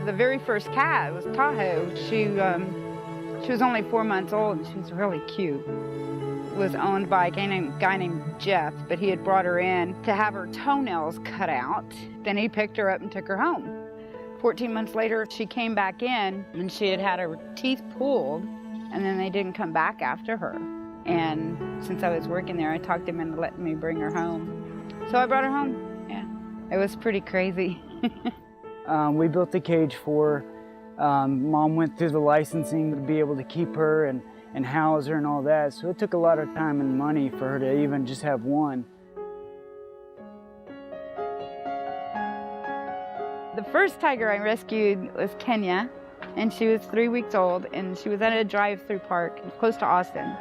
The very first cat was Tahoe. She was only 4 months old, and she was really cute. Was owned by a guy named Jeff, but he had brought her in to have her toenails cut out. Then he picked her up and took her home. 14 months later, she came back in, and she had her teeth pulled, and then they didn't come back after her. And since I was working there, I talked him into letting me bring her home. So I brought her home. Yeah, it was pretty crazy. We built the cage for her. Mom went through the licensing to be able to keep her and house her and all that. So it took a lot of time and money for her to even just have one. The first tiger I rescued was Kenya, and she was 3 weeks old, and she was at a drive-through park close to Austin.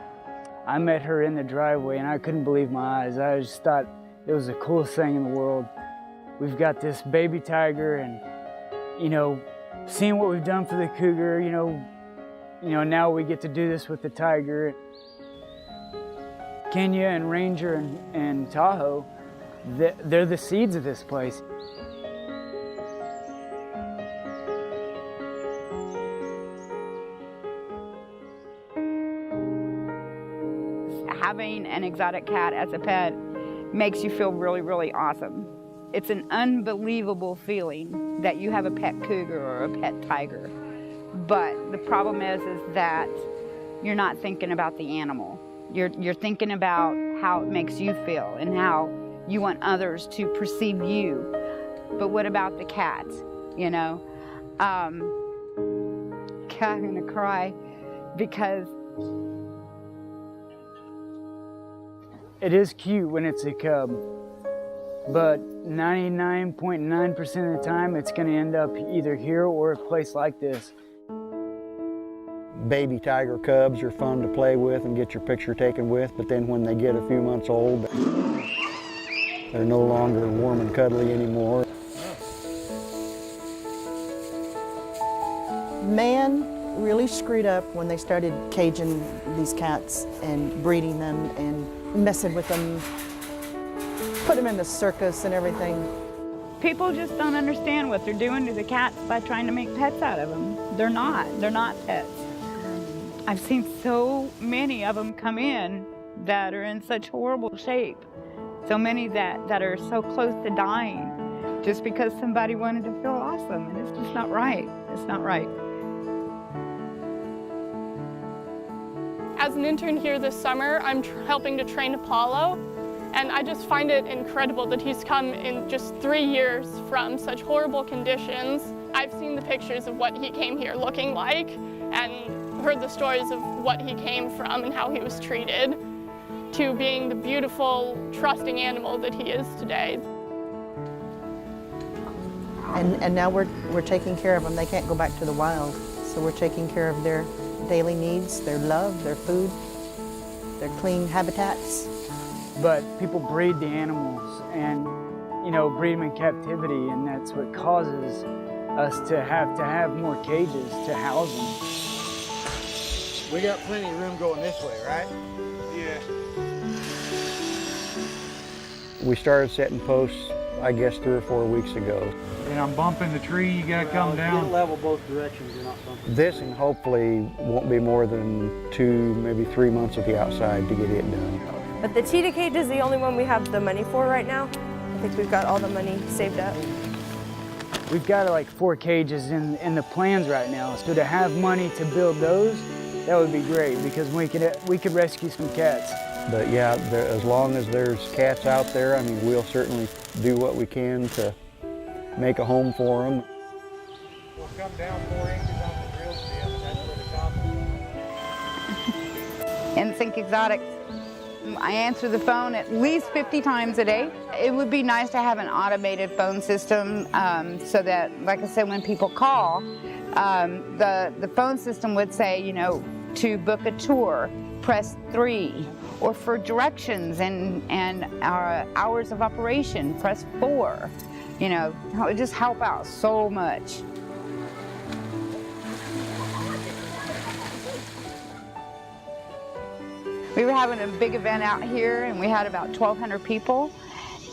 I met her in the driveway, and I couldn't believe my eyes. I just thought it was the coolest thing in the world. We've got this baby tiger, and, you know, seeing what we've done for the cougar, you know, now we get to do this with the tiger. Kenya and Ranger and Tahoe, they're the seeds of this place. Having an exotic cat as a pet makes you feel really, really awesome. It's an unbelievable feeling that you have a pet cougar or a pet tiger. But the problem is that you're not thinking about the animal. You're thinking about how it makes you feel and how you want others to perceive you. But what about the cat, you know? I'm gonna cry because it is cute when it's a cub, but 99.9% of the time it's gonna end up either here or a place like this. Baby tiger cubs are fun to play with and get your picture taken with, but then when they get a few months old, they're no longer warm and cuddly anymore. Man really screwed up when they started caging these cats and breeding them and messing with them, put them in the circus and everything. people just don't understand what they're doing to the cats by trying to make pets out of them. They're not pets. I've seen so many of them come in that are in such horrible shape. So many that are so close to dying just because somebody wanted to feel awesome. And it's just not right. It's not right. As an intern here this summer, I'm helping to train Apollo, and I just find it incredible that he's come in just 3 years from such horrible conditions. I've seen the pictures of what he came here looking like and heard the stories of what he came from and how he was treated, to being the beautiful, trusting animal that he is today. And now we're taking care of them. They can't go back to the wild, so we're taking care of their daily needs, their love, their food, their clean habitats. But people breed the animals and, you know, breed them in captivity, and that's what causes us to have more cages to house them. We got plenty of room going this way, right? Yeah. We started setting posts, I guess, 3 or 4 weeks ago. And I'm bumping the tree, you gotta come down. Get level both directions, you're not bumping. This and hopefully won't be more than 2, maybe 3 months of the outside to get it done. But the cheetah cage is the only one we have the money for right now. I think we've got all the money saved up. We've got like 4 cages in the plans right now. So to have money to build those, that would be great because we could rescue some cats. But yeah, as long as there's cats out there, I mean, we'll certainly do what we can to make a home for them. We'll come down 4 inches on the drill bit, that's where the top is. Instinct Exotics. I answer the phone at least 50 times a day. It would be nice to have an automated phone system so that, like I said, when people call, the phone system would say, you know, to book a tour, press 3, or for directions and our hours of operation, press 4. You know, it would just help out so much. We were having a big event out here and we had about 1,200 people.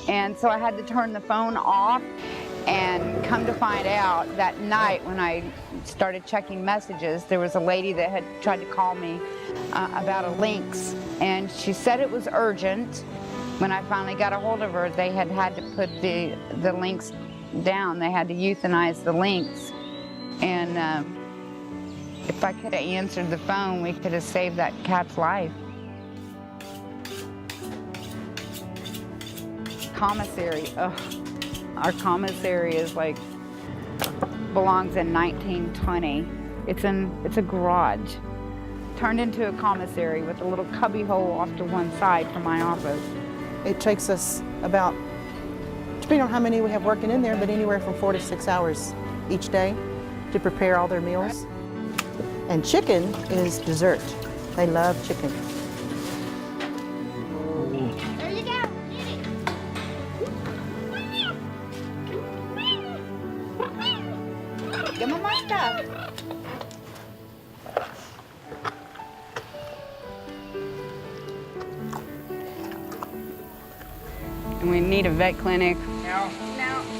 And so I had to turn the phone off And come to find out, that night when I started checking messages, there was a lady that had tried to call me about a lynx, and she said it was urgent. When I finally got a hold of her, they had to put the lynx down. They had to euthanize the lynx. And if I could have answered the phone, we could have saved that cat's life. Commissary, ugh. Our commissary is like, belongs in 1920. It's a garage, turned into a commissary with a little cubby hole off to one side for my office. It takes us about, depending on how many we have working in there, but anywhere from 4 to 6 hours each day to prepare all their meals. And chicken is dessert. They love chicken. There you go. Give me my stuff. And we need a vet clinic. Now,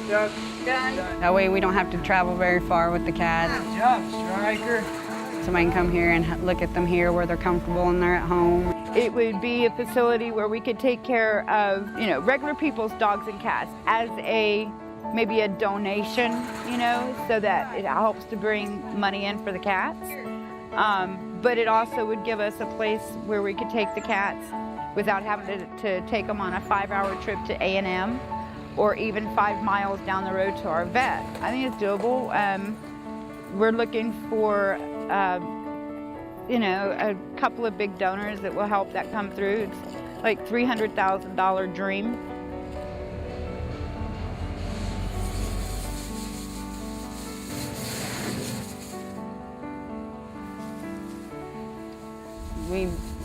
No. done. That way we don't have to travel very far with the cats. Good job, Striker. Somebody can come here and look at them here where they're comfortable and they're at home. It would be a facility where we could take care of, regular people's dogs and cats as maybe a donation, so that it helps to bring money in for the cats. But it also would give us a place where we could take the cats without having to take them on a 5-hour trip to A&M or even 5 miles down the road to our vet. I think it's doable. We're looking for, a couple of big donors that will help that come through. It's like $300,000 dream.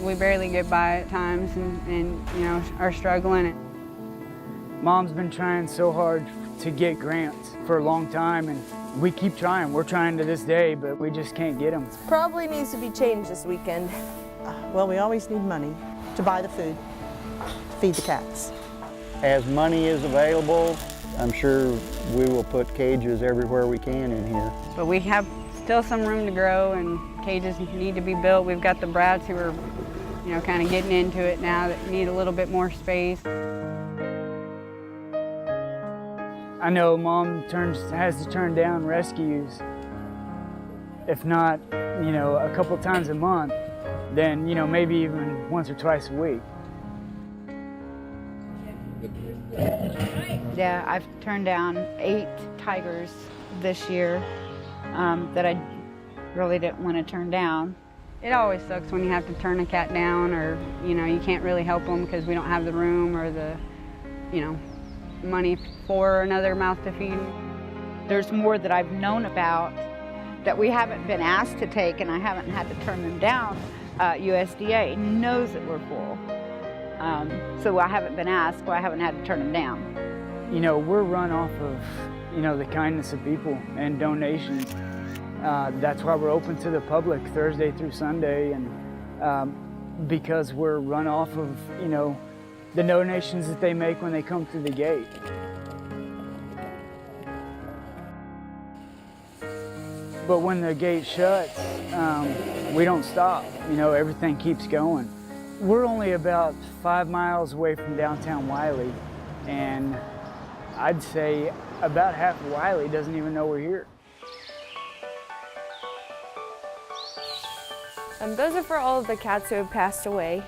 We barely get by at times and are struggling. Mom's been trying so hard to get grants for a long time, and we keep trying. We're trying to this day, but we just can't get them. Probably needs to be changed this weekend. Well, we always need money to buy the food, to feed the cats. As money is available, I'm sure we will put cages everywhere we can in here. But we have still some room to grow and cages need to be built. We've got the brats who are, kind of getting into it now that need a little bit more space. I know Mom has to turn down rescues. If not, a couple times a month, then, maybe even once or twice a week. Yeah, I've turned down 8 tigers this year that I really didn't want to turn down. It always sucks when you have to turn a cat down or, you can't really help them because we don't have the room or the, money for another mouth to feed. There's more that I've known about that we haven't been asked to take, and I haven't had to turn them down. USDA knows that we're full. So I haven't been asked, but I haven't had to turn them down. We're run off of, the kindness of people and donations. That's why we're open to the public Thursday through Sunday, and because we're run off of, the donations that they make when they come through the gate. But when the gate shuts, we don't stop. Everything keeps going. We're only about 5 miles away from downtown Wiley, and I'd say about half of Wiley doesn't even know we're here. Those are for all of the cats who have passed away.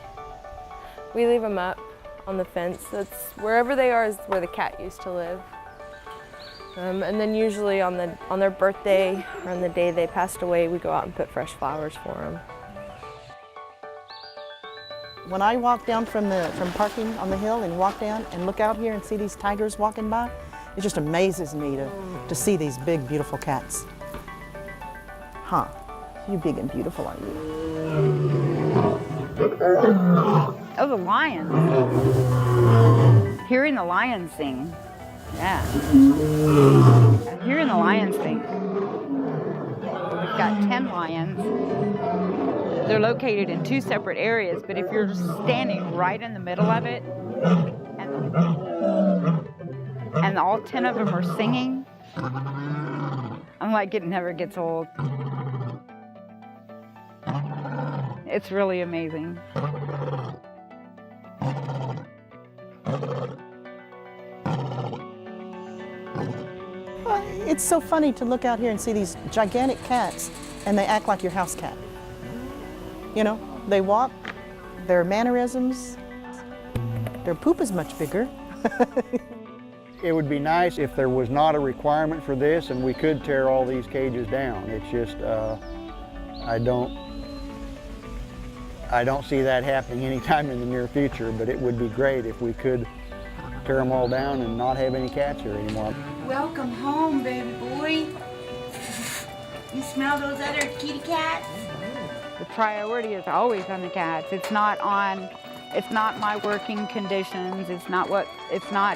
We leave them up on the fence. That's wherever they are is where the cat used to live. And then usually on their birthday or on the day they passed away, we go out and put fresh flowers for them. When I walk down from parking on the hill and walk down and look out here and see these tigers walking by, it just amazes me to see these big, beautiful cats. Huh, you big and beautiful, aren't you? Oh, the lions. Hearing the lions sing. Yeah. Hearing the lions sing. We've got 10 lions. They're located in 2 separate areas, but if you're just standing right in the middle of it, and all 10 of them are singing, I'm like, it never gets old. It's really amazing. It's so funny to look out here and see these gigantic cats and they act like your house cat. You know, they walk, their mannerisms, their poop is much bigger. It would be nice if there was not a requirement for this and we could tear all these cages down. It's just, I don't see that happening anytime in the near future, but it would be great if we could tear them all down and not have any cats here anymore. Welcome home, baby boy. You smell those other kitty cats? The priority is always on the cats. It's not my working conditions. It's not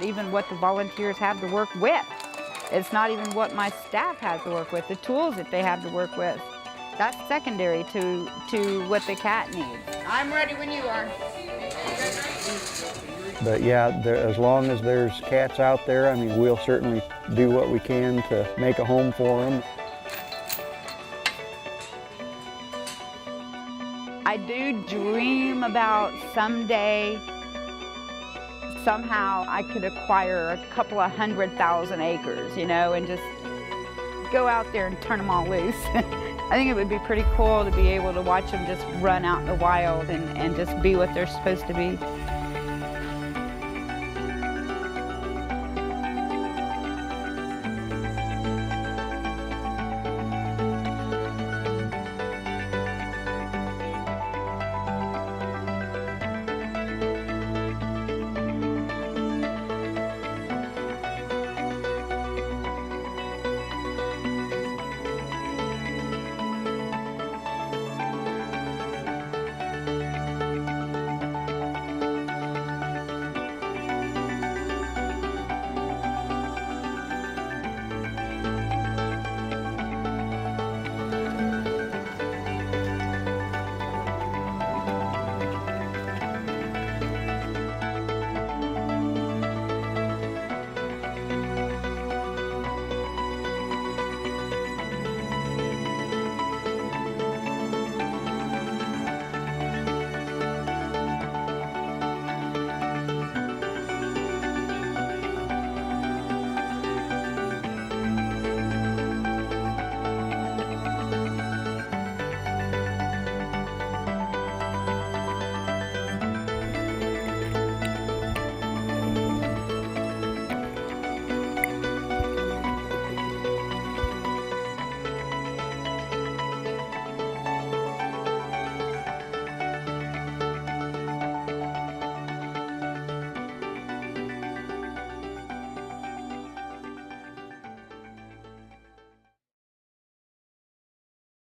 even what the volunteers have to work with. It's not even what my staff has to work with, the tools that they have to work with. That's secondary to what the cat needs. I'm ready when you are. But yeah, as long as there's cats out there, I mean, we'll certainly do what we can to make a home for them. I do dream about someday, somehow I could acquire a couple of 100,000 acres, you know, and just go out there and turn them all loose. I think it would be pretty cool to be able to watch them just run out in the wild and just be what they're supposed to be.